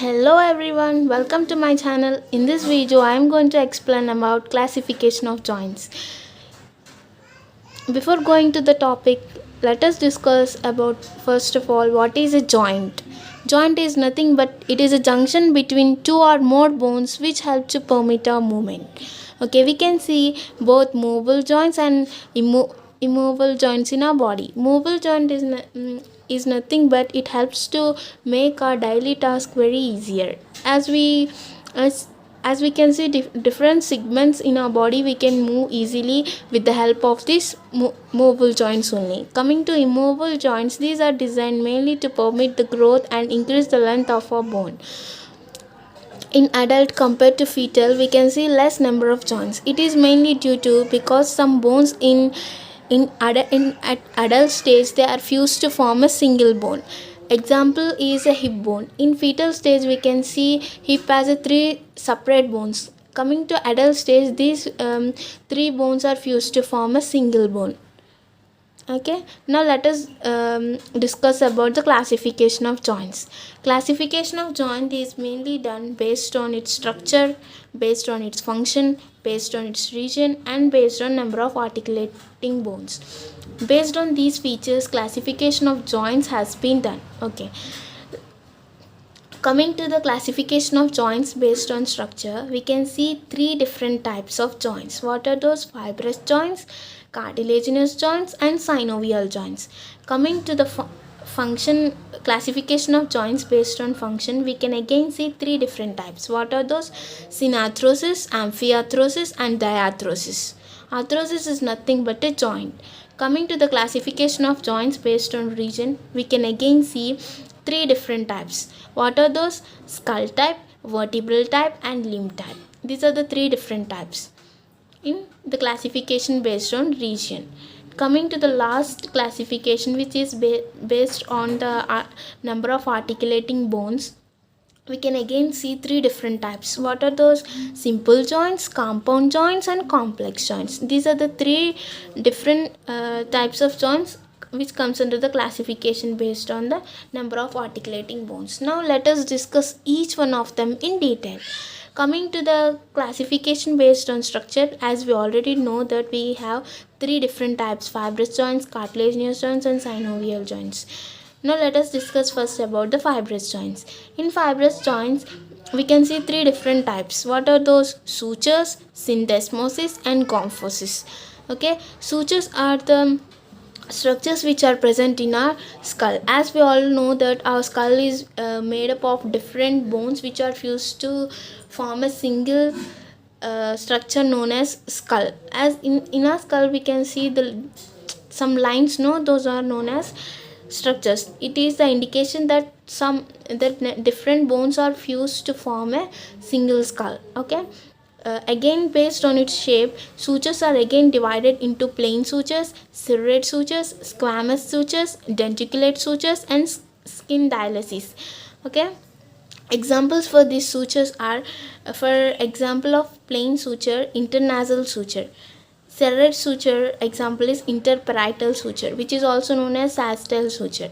Hello everyone, welcome to my channel. In this video I am going to explain about classification of joints. Before going to the topic, let us discuss about first of all what is a joint. Joint is nothing but it is a junction between two or more bones which help to permit a movement. Okay, we can see both movable joints and immovable joints in our body. Movable joint is nothing but it helps to make our daily task very easier. As we can see different segments in our body, we can move easily with the help of these movable joints only. Coming to immovable joints, these are designed mainly to permit the growth and increase the length of our bone. In adult compared to fetal, we can see less number of joints. It is mainly due to because some bones at adult stage they are fused to form a single bone. Example is a hip bone. In fetal stage, we can see hip has a three separate bones. Coming to adult stage, these three bones are fused to form a single bone. Okay, now let us discuss about the classification of joints. Classification of joint is mainly done based on its structure, based on its function, based on its region, and based on number of articulating bones. Based on these features, classification of joints has been done. Okay, coming to the classification of joints based on structure, we can see three different types of joints. What are those? Fibrous joints, cartilaginous joints, and synovial joints. Coming to the function classification of joints based on function, we can again see three different types. What are those? Synarthrosis, amphiarthrosis, and diarthrosis. Arthrosis is nothing but a joint. Coming to the classification of joints based on region, we can again see three different types. What are those? Skull type, vertebral type, and limb type. These are the three different types in the classification based on region. Coming to the last classification, which is based on the number of articulating bones, we can again see three different types. What are those? Simple joints, compound joints, and complex joints. These are the three different types of joints which comes under the classification based on the number of articulating bones. Now let us discuss each one of them in detail. Coming to the classification based on structure, as we already know that we have three different types: fibrous joints, cartilaginous joints, and synovial joints. Now let us discuss first about the fibrous joints. In fibrous joints, we can see three different types. What are those? Sutures, syndesmosis, and gomphosis. Okay, sutures are the structures which are present in our skull. As we all know that our skull is made up of different bones which are fused to form a single structure known as skull. As in our skull we can see some lines, no, those are known as structures. It is the indication that different bones are fused to form a single skull. Okay, again based on its shape, sutures are again divided into plain sutures, serrate sutures, squamous sutures, denticulate sutures, and skin dialysis. Okay, examples for these sutures are, for example of plain suture, internasal suture. Serrate suture example is interparietal suture, which is also known as Sastel suture.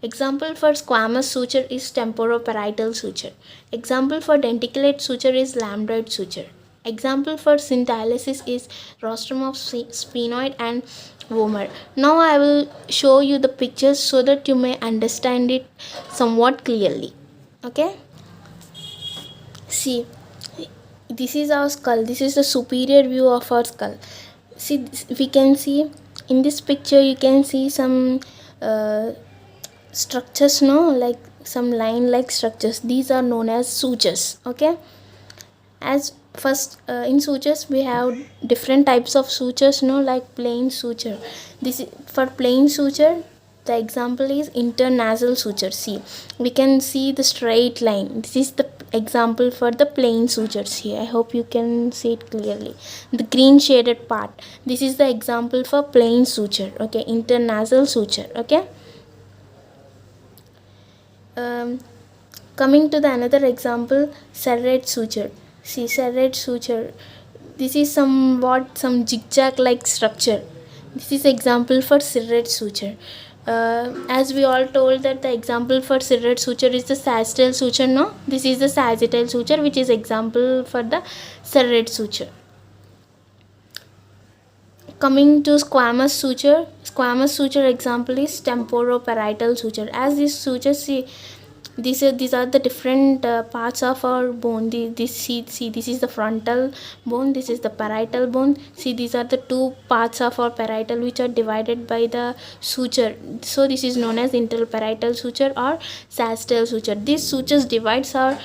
Example for squamous suture is temporoparietal suture. Example for denticulate suture is lambdoid suture. Example for synthialysis is rostrum of sphenoid and vomer. Now I will show you the pictures so that you may understand it somewhat clearly. Okay, see, this is our skull. This is the superior view of our skull. See, we can see in this picture you can see some structures, no, like some line like structures. These are known as sutures. Okay, as first in sutures we have different types of sutures, no, like plain suture. This is for plain suture. The example is internasal suture. See, we can see the straight line. This is the example for the plain sutures here. I hope you can see it clearly. The green shaded part, this is the example for plain suture. Okay, internasal suture. Okay, coming to the another example, serrate suture. See, serrate suture, this is somewhat some zigzag like structure. This is example for serrate suture. as we all told that the example for serrate suture is the sagittal suture. No, this is the sagittal suture which is example for the serrate suture. Coming to squamous suture example is temporoparietal suture. As this suture, see, these are the different parts of our bone. See, this is the frontal bone, this is the parietal bone. See, these are the two parts of our parietal which are divided by the suture. So this is known as interparietal suture or sagittal suture. These sutures divides our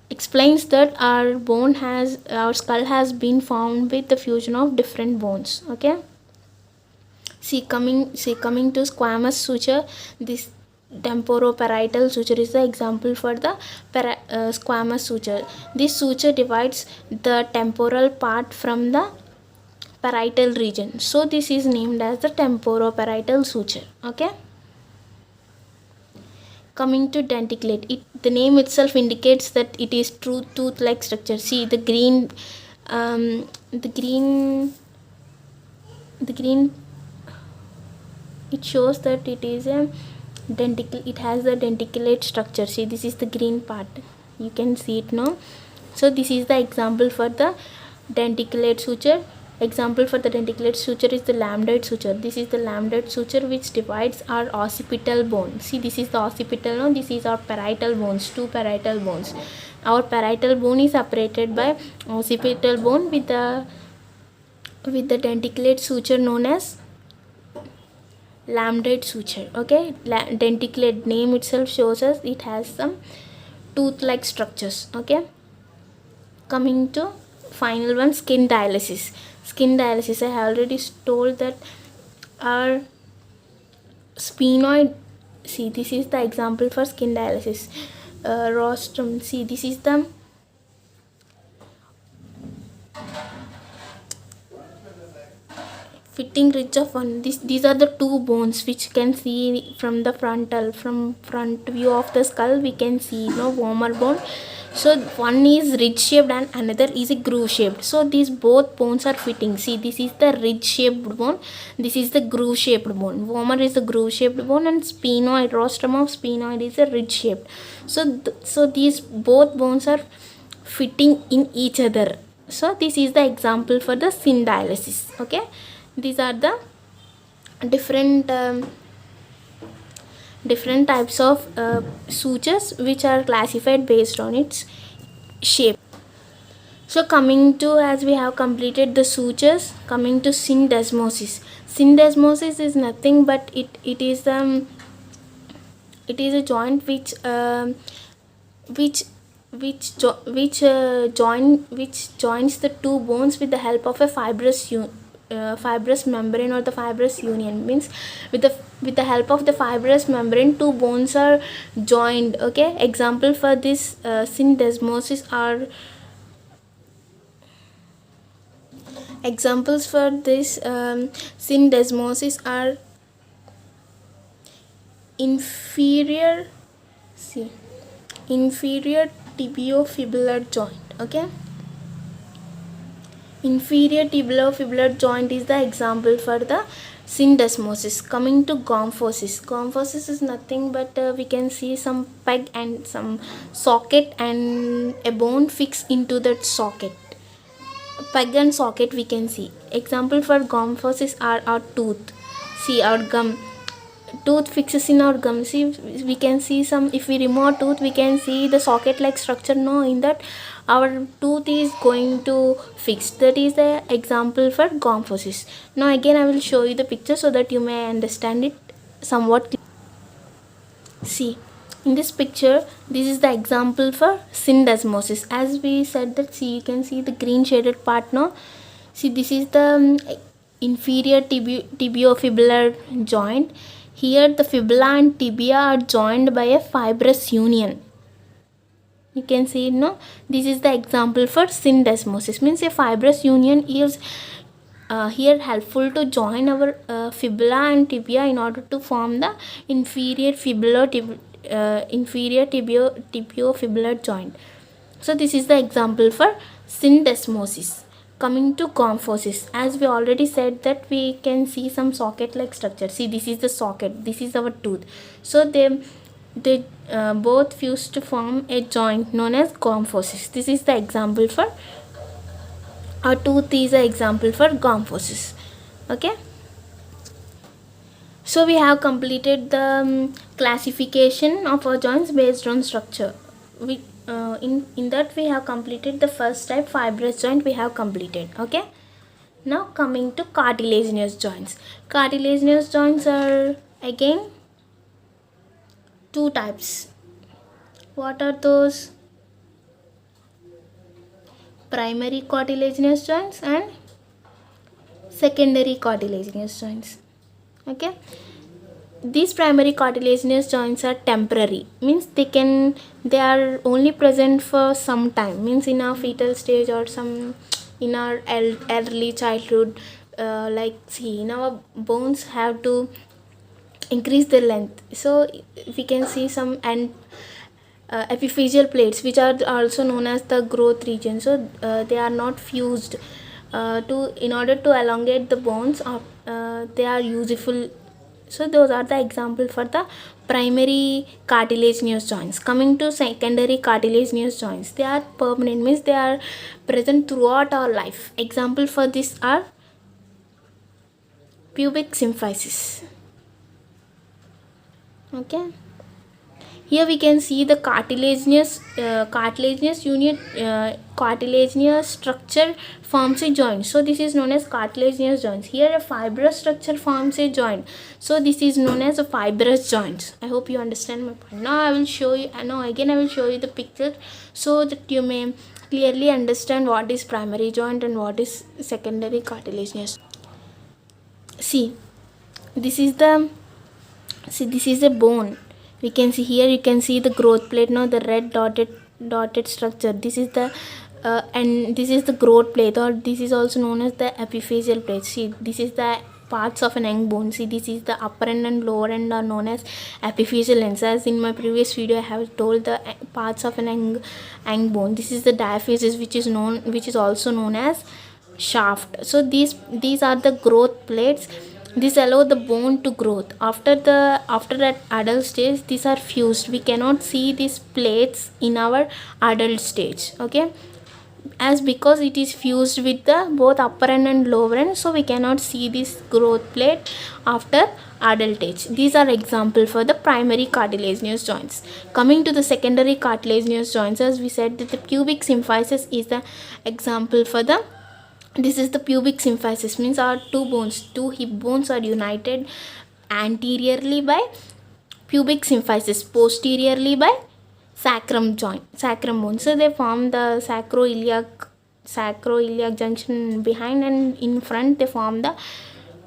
explains that our skull has been formed with the fusion of different bones. Okay, coming to squamous suture, this temporoparietal suture is the example for the squamous suture. This suture divides the temporal part from the parietal region, so this is named as the temporoparietal suture. Okay, coming to denticulate, the name itself indicates that it is true tooth-like structure. See, the green it shows that it is a it has the denticulate structure. See, this is the green part, you can see it now. So this is the example for the denticulate suture. Example for the denticulate suture is the lambdoid suture. This is the lambdoid suture which divides our occipital bone. See, this is the occipital, no, this is our parietal bones, two parietal bones. Our parietal bone is separated by occipital bone with the denticulate suture known as lambdoid suture. Okay, denticulate name itself shows us it has some tooth-like structures. Okay, coming to final one, skin dialysis. Skin dialysis, I have already told that our sphenoid, see, this is the example for skin dialysis. Rostrum, see, this is the fitting ridge of one. These are the two bones which can see from the front view of the skull. We can see, vomer bone. So one is ridge shaped and another is a groove shaped. So these both bones are fitting. See, this is the ridge shaped bone, this is the groove shaped bone. Vomer is the groove shaped bone and sphenoid, rostrum of sphenoid is a ridge shaped. So these both bones are fitting in each other. So this is the example for the skin dialysis. Okay, these are the different types of sutures which are classified based on its shape. So coming to, as we have completed the sutures, coming to syndesmosis. Syndesmosis is nothing but it is a joint which joins the two bones with the help of a fibrous membrane or the fibrous union. Means with the help of the fibrous membrane, two bones are joined. Okay, example for this syndesmosis are inferior tibiofibular joint. Okay, inferior tibiofibular joint is the example for the syndesmosis. Coming to gomphosis is nothing but we can see some peg and some socket and a bone fixed into that socket. Peg and socket we can see. Example for gomphosis are our tooth. See, our gum, tooth fixes in our gum. See, we can see some, if we remove tooth we can see the socket like structure. No, in that our tooth is going to fix. That is the example for gomphosis. Now again I will show you the picture so that you may understand it somewhat. See, in this picture, this is the example for syndesmosis. As we said that, see, you can see the green shaded part now. See, this is the inferior tibiofibular joint. Here the fibula and tibia are joined by a fibrous union. You can see, no, this is the example for syndesmosis. Means a fibrous union is here helpful to join our fibula and tibia in order to form the inferior tibiofibular joint. So this is the example for syndesmosis. Coming to composite, as we already said that we can see some socket like structure. See, this is the socket, this is our tooth. So they both fuse to form a joint known as composite. This is the example for a tooth, is an example for composite. Okay, so we have completed the classification of our joints based on structure. We in that we have completed the first type, fibrous joint, we have completed. Okay, now coming to cartilaginous joints. Cartilaginous joints are again two types. What are those? Primary cartilaginous joints and secondary cartilaginous joints. Okay, these primary cartilaginous joints are temporary, means they are only present for some time, means in our fetal stage or some in our early childhood. Like, see, in our bones have to increase their length, so we can see some and epiphyseal plates, which are also known as the growth region. So they are not fused to in order to elongate the bones, they are useful. So those are the example for the primary cartilaginous joints. Coming to secondary cartilaginous joints, they are permanent, means they are present throughout our life. Example for this are pubic symphysis. Okay, here we can see the cartilaginous unit, cartilaginous structure forms a joint. So this is known as cartilaginous joints. Here a fibrous structure forms a joint. So this is known as a fibrous joints. I hope you understand my point. Now I will show you. Again I will show you the picture so that you may clearly understand what is primary joint and what is secondary cartilaginous. See, this is a bone. We can see here, you can see the growth plate. Now the red dotted structure, this is the and this is the growth plate, or this is also known as the epiphyseal plate. See, this is the parts of an young bone. See, this is the upper end and lower end are known as epiphyseal ends. As in my previous video I have told the parts of an young bone. This is the diaphysis, which is also known as shaft. So these are the growth plates. This allow the bone to growth. After that adult stage, these are fused. We cannot see these plates in our adult stage. Okay, as because it is fused with the both upper end and lower end, so we cannot see this growth plate after adult age. These are example for the primary cartilaginous joints. Coming to the secondary cartilaginous joints, as we said that the pubic symphysis is the example for the this is the pubic symphysis, means our two hip bones are united anteriorly by pubic symphysis, posteriorly by sacrum bone. So they form the sacroiliac junction behind, and in front they form the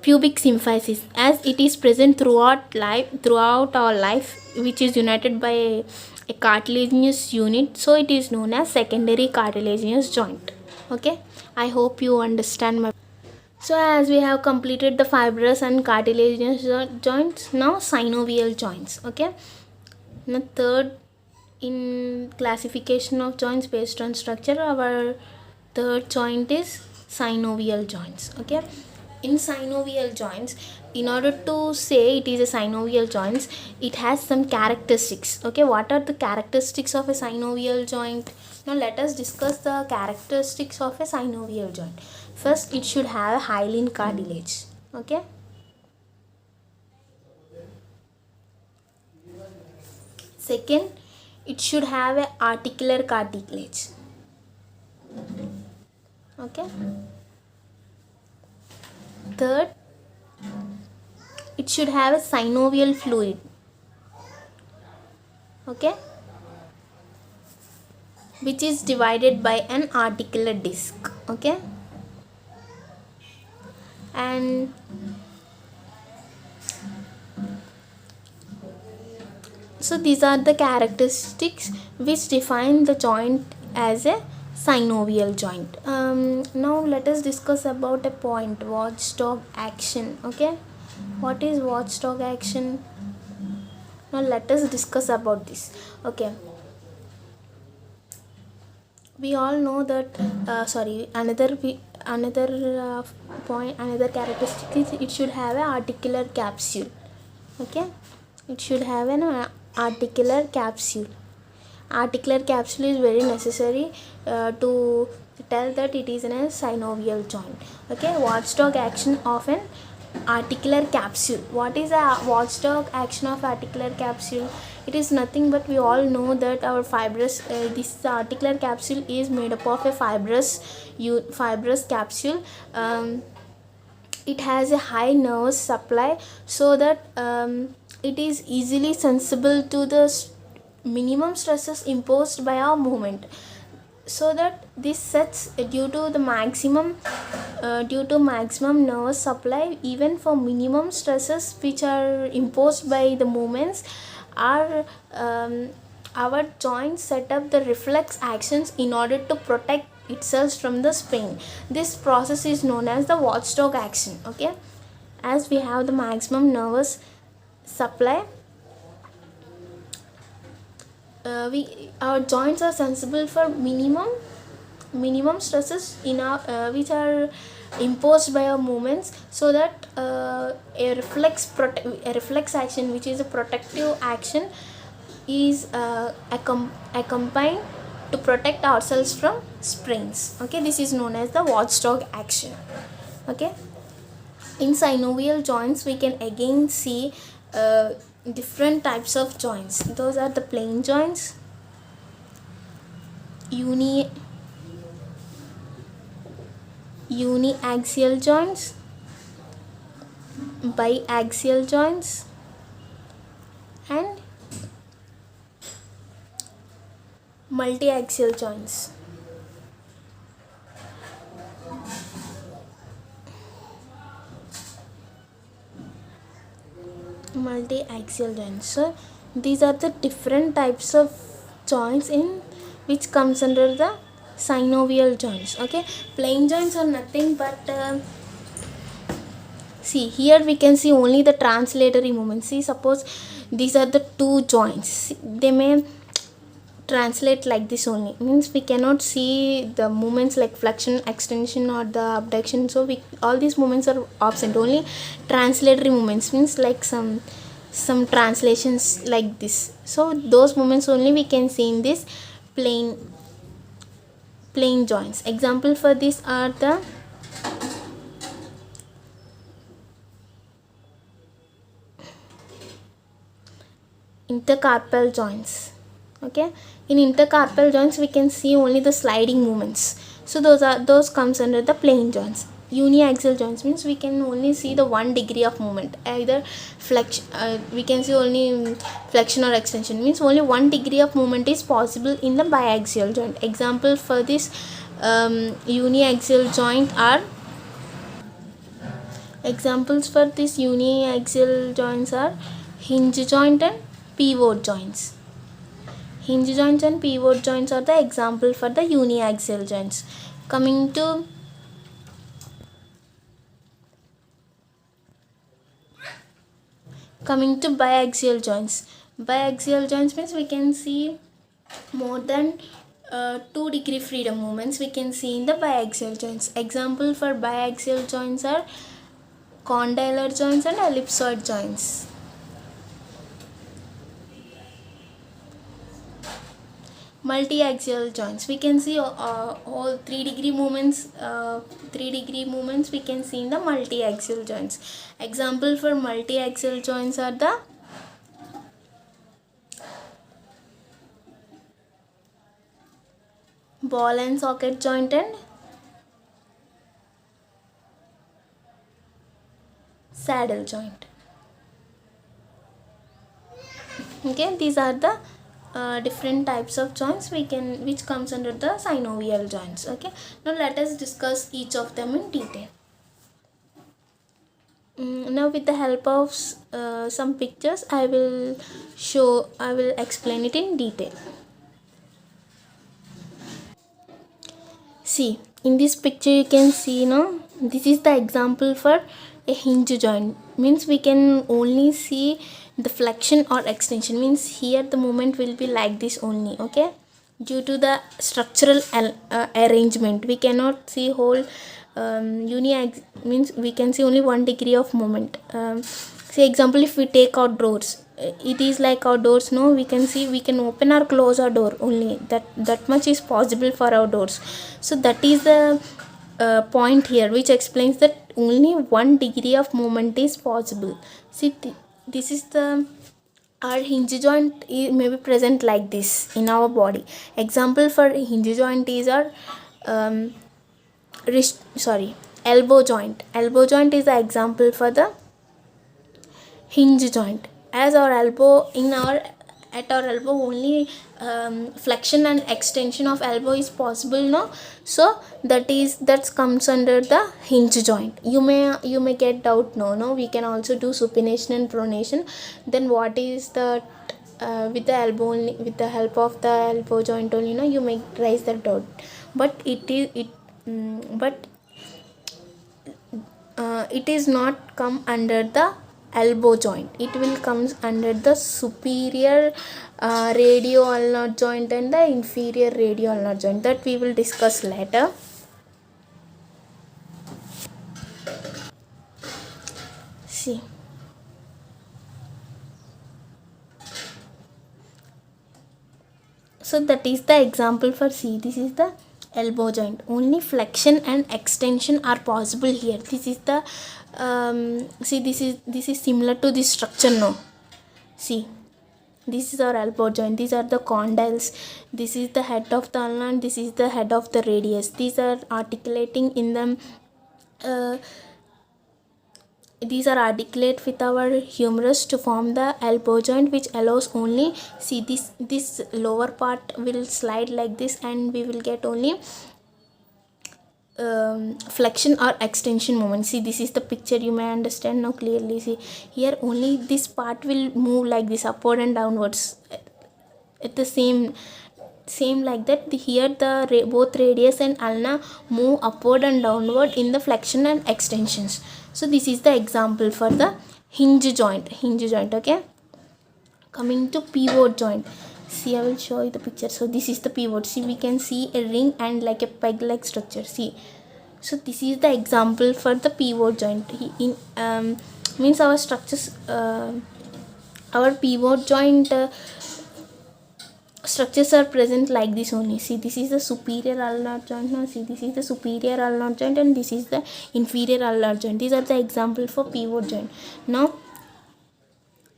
pubic symphysis. As it is present throughout our life, which is united by a cartilaginous unit, so it is known as secondary cartilaginous joint. Okay, I hope you understand my. So as we have completed the fibrous and cartilaginous joints, now synovial joints. Okay, now third in classification of joints based on structure, our third joint is synovial joints. Okay, in synovial joints, in order to say it is a synovial joints, it has some characteristics. Okay, what are the characteristics of a synovial joint? Now let us discuss the characteristics of a synovial joint. First, it should have a hyaline cartilage. Okay, second, it should have a articular cartilage. Okay, third, it should have a synovial fluid. Okay, which is divided by an articular disc. Okay, and so these are the characteristics which define the joint as a synovial joint. Now let us discuss about a point, watchdog action. Okay, what is watchdog action? Now let us discuss about this. Okay, we all know that another point, another characteristic is it should have an articular capsule. Okay, it should have an articular capsule. Articular capsule is very necessary to tell that it is in a synovial joint. Okay, watchdog action of an articular capsule. What is a watchdog action of articular capsule? It is nothing but we all know that our fibrous this articular capsule is made up of a fibrous capsule. It has a high nervous supply, so that it is easily sensible to the minimum stresses imposed by our movement, so that this sets due to maximum nervous supply, even for minimum stresses which are imposed by the movements, our joints set up the reflex actions in order to protect itself from the strain. This process is known as the watchdog action. Okay, as we have the maximum nervous supply, our joints are sensible for minimum stresses in our which are imposed by our movements, so that a reflex action, which is a protective action, is accompanied to protect ourselves from sprains. Okay, this is known as the watchdog action. Okay, in synovial joints we can again see different types of joints. Those are the plane joints, uniaxial joints, biaxial joints, and multiaxial joints. Multi-axial joints. So these are the different types of joints in which comes under the synovial joints. Okay, plane joints are nothing but see, here we can see only the translatory movements. See, suppose these are the two joints, they may translate like this only, means we cannot see the movements like flexion, extension, or the abduction. So all these movements are absent. Only translatory movements, means like some translations like this. So those movements only we can see in this plane joints. Example for this are the intercarpal joints. Okay, in intercarpal joints we can see only the sliding movements, so those comes under the plane joints. Uniaxial joints means we can only see the 1 degree of movement, either flexion, we can see only flexion or extension, means only 1 degree of movement is possible in the biaxial joint. Example for this uniaxial joint are hinge joint and pivot joints. Hinge joints and pivot joints are the example for the uniaxial joints. Coming to biaxial joints. Biaxial joints means we can see more than 2 degree freedom movements we can see in the biaxial joints. Example for biaxial joints are condylar joints and ellipsoid joints. Multiaxial joints, we can see all 3 degree movements we can see in the multiaxial joints. Example for multiaxial joints are the ball and socket joint and saddle joint. Okay, these are the different types of joints which comes under the synovial joints. Okay, now let us discuss each of them in detail. Now with the help of some pictures I will explain it in detail. See, in this picture you can see this is the example for a hinge joint, means we can only see the flexion or extension, means here the movement will be like this only. Okay, due to the structural arrangement we cannot see whole means we can see only 1 degree of movement. Say example, if we take our doors, it is like our doors, no, we can see we can open or close our door, only that much is possible for our doors. So that is the point here, which explains that only 1 degree of movement is possible. See, this is the our hinge joint may be present like this in our body. Example for hinge joint is our um, wrist, sorry, elbow joint. Elbow joint is the example for the hinge joint. As our elbow, in our at our elbow only flexion and extension of elbow is possible, no, so that comes under the hinge joint. You may get doubt, no, we can also do supination and pronation. Then what is the with the elbow only, with the help of the elbow joint only, you may raise the doubt. But it is not come under the elbow joint. It will comes under the superior radio ulnar joint and the inferior radio ulnar joint, that we will discuss later. See, so that is the example for C. This is the elbow joint. Only flexion and extension are possible here. This is the see, this is similar to this structure, no. See, this is our elbow joint. These are the condyles. This is the head of the ulna and this is the head of the radius. These are articulating in the these are articulate with our humerus to form the elbow joint, which allows only, see, this lower part will slide like this and we will get only flexion or extension movement. See, this is the picture, you may understand now clearly. See, here only this part will move like this, upward and downwards at the same like that. Here the both radius and ulna move upward and downward in the flexion and extensions. So this is the example for the hinge joint. Okay, coming to pivot joint. See, I will show you the picture. So this is the pivot. See, we can see a ring and like a peg like structure. See, so this is the example for the pivot joint. Means our structures, our pivot joint structures are present like this only. See, this is the superior ulnar joint. Now see, this is the superior ulnar joint and this is the inferior ulnar joint. These are the example for pivot joint. Now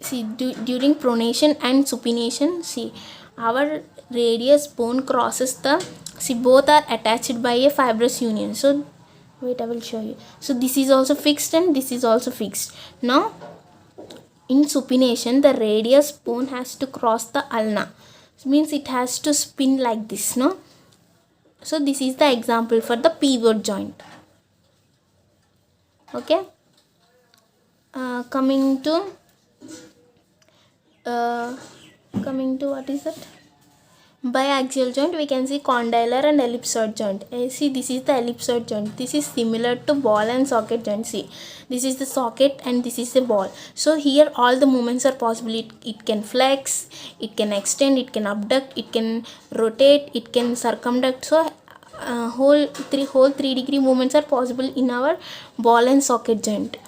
see, during pronation and supination, see, our radius bone crosses the, see, both are attached by a fibrous union. So wait, I will show you. So this is also fixed and this is also fixed. Now in supination, the radius bone has to cross the ulna. Means it has to spin like this, no. So this is the example for the pivot joint. Okay, coming to what is that, biaxial joint. We can see condylar and ellipsoid joint. See, this is the ellipsoid joint. This is similar to ball and socket joint. See, this is the socket and this is the ball. So here all the movements are possible. It can flex, it can extend, it can abduct, it can rotate, it can circumduct. So whole 3 degree movements are possible in our ball and socket joint.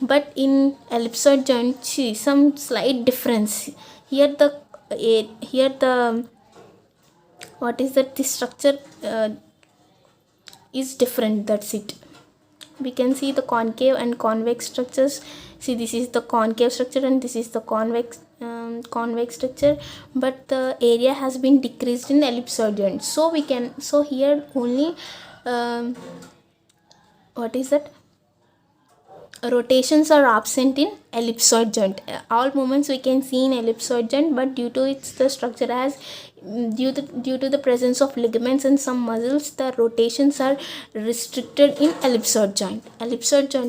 But in ellipsoid joint, see, some slight difference. Here the what is that, this structure is different, that's it. We can see the concave and convex structures. See, this is the concave structure and this is the convex structure, but the area has been decreased in ellipsoid joint. So we can, so here only what is that, rotations are absent in ellipsoid joint. All movements we can see in ellipsoid joint, but due to its the structure has, due to the presence of ligaments and some muscles, the rotations are restricted in ellipsoid joint.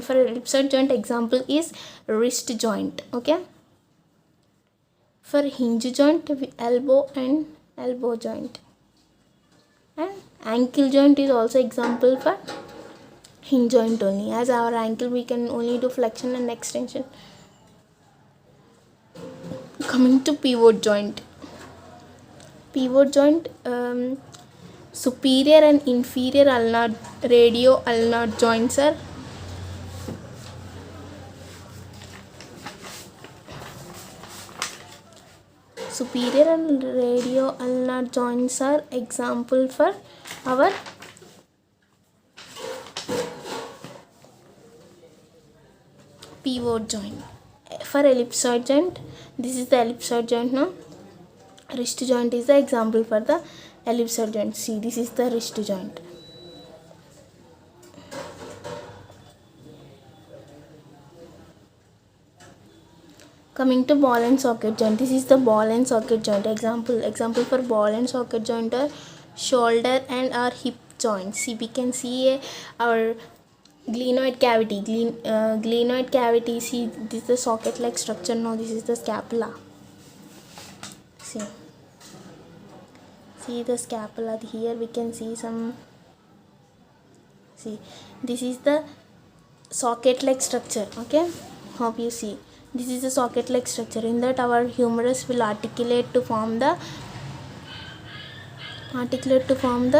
For ellipsoid joint example is wrist joint. Okay, for hinge joint, elbow and elbow joint, and ankle joint is also example for hinge joint only. As our ankle, we can only do flexion and extension. Coming to pivot joint. superior and inferior ulnar radio ulnar joints are superior and radio ulnar joints are example for our pivot joint. For ellipsoid joint, this is the ellipsoid joint now. Wrist joint is the example for the ellipsoid joint. See, this is the wrist joint. Coming to ball and socket joint, this is the ball and socket joint. Example for ball and socket joint are shoulder and our hip joints. See, we can see our glenoid cavity. Glenoid cavity. See, this is the socket-like structure. Now this is the scapula. See the scapula. Here we can see some. See, this is the socket-like structure. Okay, hope you see. This is a socket-like structure. In that, our humerus will articulate to form the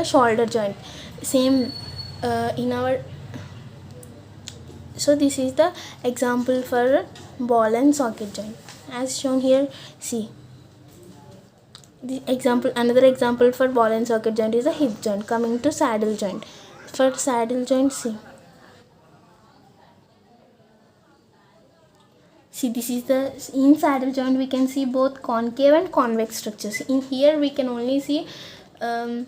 shoulder joint. Same in our. So this is the example for ball and socket joint, as shown here. See, the example. Another example for ball and socket joint is a hip joint. Coming to saddle joint. For saddle joint, see, this is the in saddle joint we can see both concave and convex structures. In here we can only see in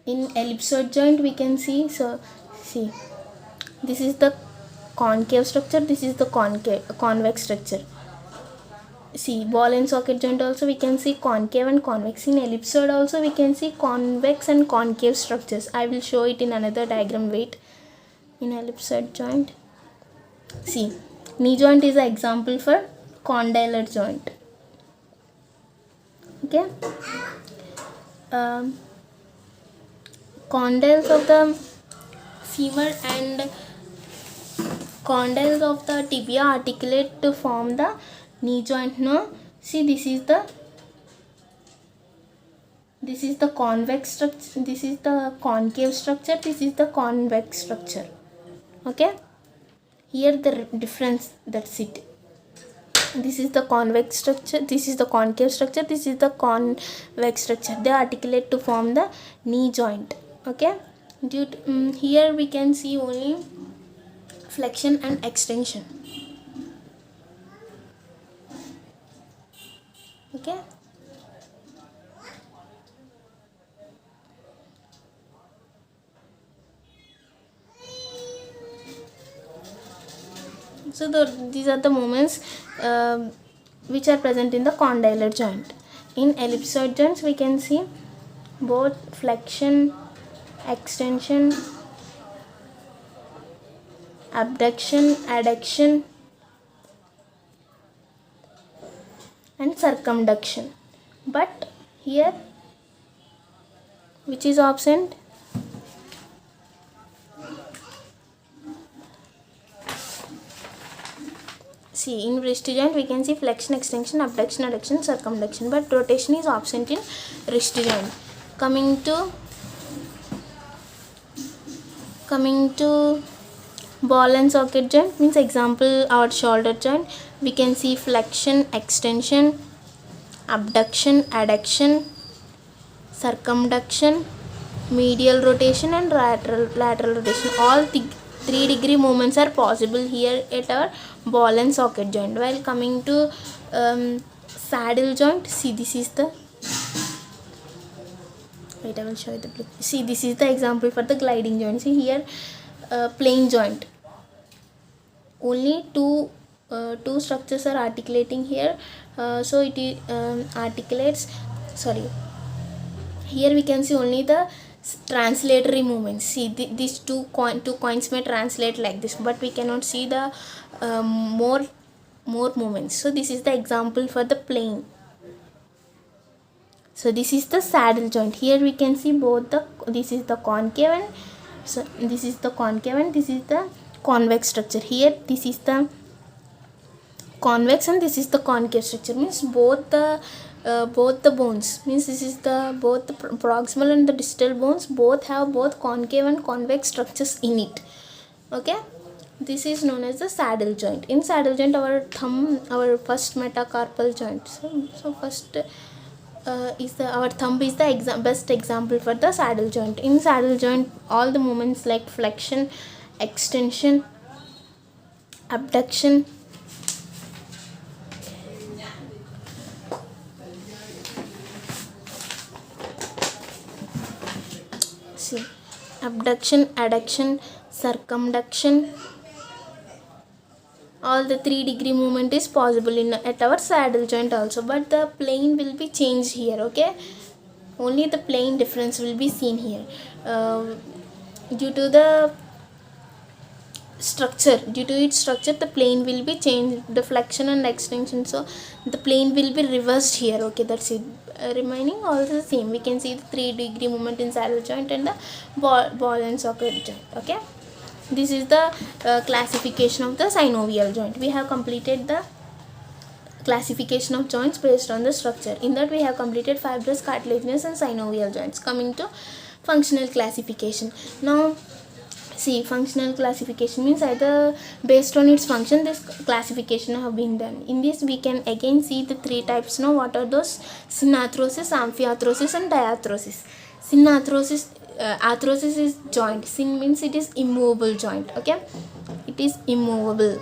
ellipsoid joint we can see. So see, this is the concave structure, this is the convex structure. See, ball and socket joint also we can see concave and convex. In ellipsoid also we can see convex and concave structures. I will show it in another diagram. Wait. In ellipsoid joint, see, knee joint is an example for condylar joint. Okay. Condyles of the femur and condyles of the tibia articulate to form the knee joint. No, see, this is the convex structure, this is the concave structure, this is the convex structure. Okay, here the difference, that's it. This is the convex structure, this is the concave structure, this is the convex structure. They articulate to form the knee joint. Okay, here we can see only flexion and extension. Okay, so these are the movements which are present in the condylar joint. In ellipsoid joints we can see both flexion, extension, abduction, adduction and circumduction. But here which is absent? See, in wrist joint we can see flexion, extension, abduction, adduction, circumduction, but rotation is absent in wrist joint. Coming to ball and socket joint, means example our shoulder joint, we can see flexion, extension, abduction, adduction, circumduction, medial rotation and lateral rotation. All 3-degree movements are possible here at our ball and socket joint. While coming to saddle joint, see, this is the, wait, I will show you the blue. See, this is the example for the gliding joint. See here, plane joint, only two structures are articulating here, so it articulates, sorry, here we can see only the translatory movements. See, these two coins may translate like this, but we cannot see the more movements. So this is the example for the plane. So this is the saddle joint. Here we can see both this is the concave and this is the concave and this is the convex structure. Here this is the convex and this is the concave structure, means both the both the bones, means this is the both the proximal and the distal bones both have both concave and convex structures in it. Okay, this is known as the saddle joint. In saddle joint, our thumb, our first metacarpal joint. So first is the our thumb is the best example for the saddle joint. In saddle joint, all the movements like flexion, extension, abduction, see, abduction, adduction, circumduction, all the 3-degree movement is possible in at our saddle joint also, but the plane will be changed here. Okay, only the plane difference will be seen here due to its structure the plane will be changed, the flexion and extension, so the plane will be reversed here. Okay, that's it. Remaining all the same. We can see the 3-degree movement in saddle joint and the ball and socket joint. Okay, this is the classification of the synovial joint. We have completed the classification of joints based on the structure. In that we have completed fibrous, cartilaginous and synovial joints. Coming to functional classification. Now see, functional classification means either based on its function this classification have been done. In this we can again see the 3 types. Now what are those? Synarthrosis, amphiarthrosis and diarthrosis. Synarthrosis, arthrosis is joint. Syn means it is immovable joint. Okay, it is immovable.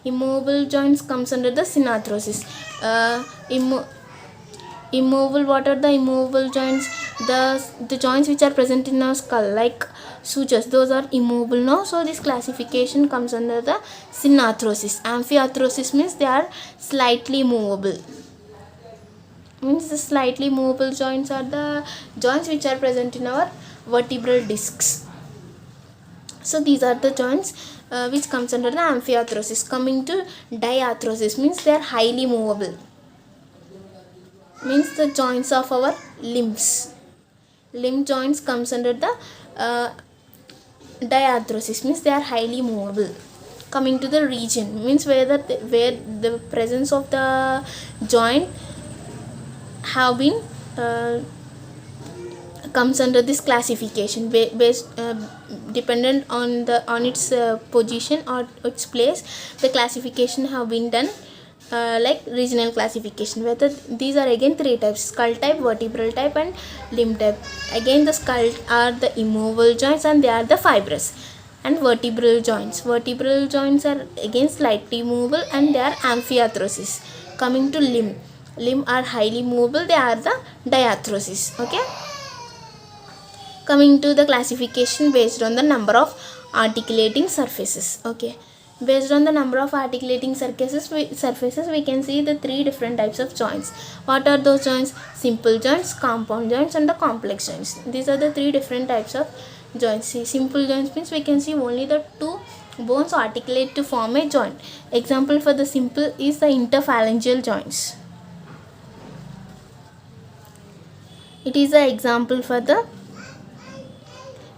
Immovable joints comes under the synarthrosis. Immovable, what are the immovable joints? The joints which are present in our skull like sutures, those are immovable now. So this classification comes under the synarthrosis. Amphiarthrosis means they are slightly movable. Means the slightly movable joints are the joints which are present in our vertebral discs. So these are the joints which comes under the amphiarthrosis. Coming to diarthrosis means they are highly movable. Means the joints of our limbs. Limb joints comes under the diarthrosis, means they are highly movable. Coming to the region means where the presence of the joint have been comes under this classification based dependent on its position or its place. The classification have been done like regional classification. Whether these are again 3 types: skull type, vertebral type and limb type. Again the skull are the immovable joints and they are the fibrous. And vertebral joints are again slightly movable and they are amphiarthrosis. Coming to limb are highly movable, they are the diarthrosis. Okay, coming to the classification based on the number of articulating surfaces. Okay, based on the number of articulating surfaces we can see the 3 different types of joints. What are those joints? Simple joints, compound joints and the complex joints. These are the 3 different types of joints. See, simple joints means we can see only the 2 bones articulate to form a joint. Example for the simple is the interphalangeal joints. It is the example for the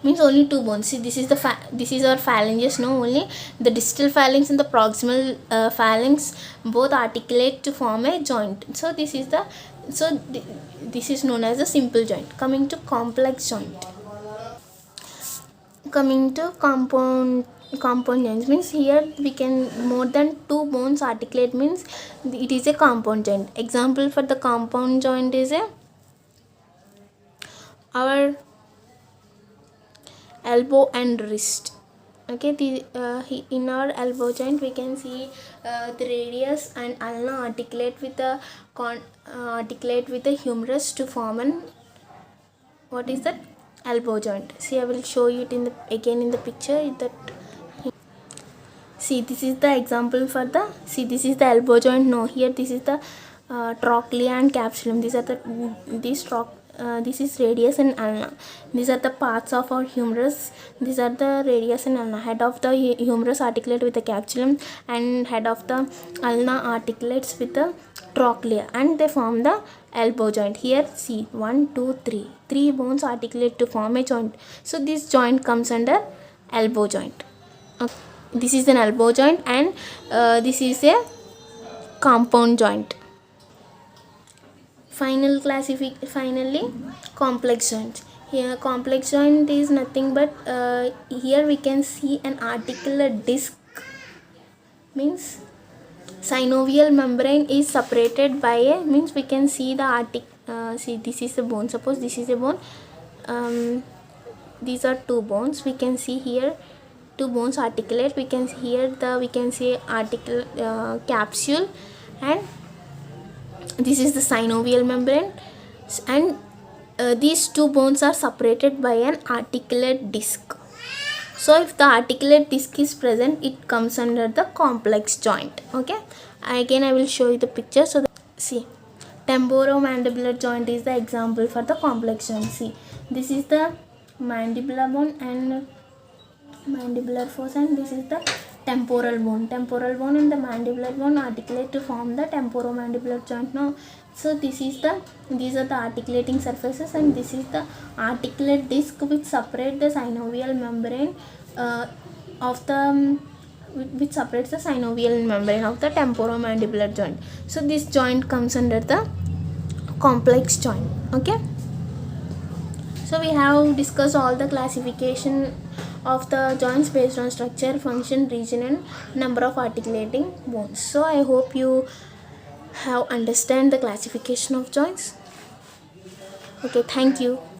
means only 2 bones. See, this is our phalanges. No, only the distal phalanx and the proximal phalanx both articulate to form a joint. So this is this is known as a simple joint. Coming to complex joint. Coming to compound joints means here we can more than 2 bones articulate, means it is a compound joint. Example for the compound joint is our elbow and wrist. Okay, in our elbow joint we can see the radius and ulna articulate with the humerus to form an what is that? Elbow joint. See, I will show you it again in the picture. That see, this is the example for the this is the elbow joint. No, here this is the trochlea and capsulum. These are this is radius and ulna. These are the parts of our humerus. These are the radius and ulna. Head of the humerus articulate with the capsulum and head of the ulna articulates with the trochlea and they form the elbow joint. Here see 1, 2, 3. 3 bones articulate to form a joint. So this joint comes under elbow joint. Okay. This is an elbow joint and this is a compound joint. Finally, complex joint. Here complex joint is nothing but here we can see an articular disc, means synovial membrane is separated by a, means we can see the see, this is the bone, suppose this is a bone, these are two bones, we can see here two bones articulate, we can see here we can see article capsule, and this is the synovial membrane, and these two bones are separated by an articulate disc. So if the articulate disc is present, it comes under the complex joint. Okay, again I will show you the picture. So see, temporomandibular joint is the example for the complex joint. See, this is the mandibular bone and mandibular fossa, and this is the temporal bone. Temporal bone and the mandibular bone articulate to form the temporomandibular joint. Now, so these are the articulating surfaces, and this is the articulate disc which separate the synovial membrane which separates the synovial membrane of the temporomandibular joint. So this joint comes under the complex joint. Okay, so we have discussed all the classification of the joints based on structure, function, region, and number of articulating bones. So I hope you have understand the classification of joints. Okay, thank you.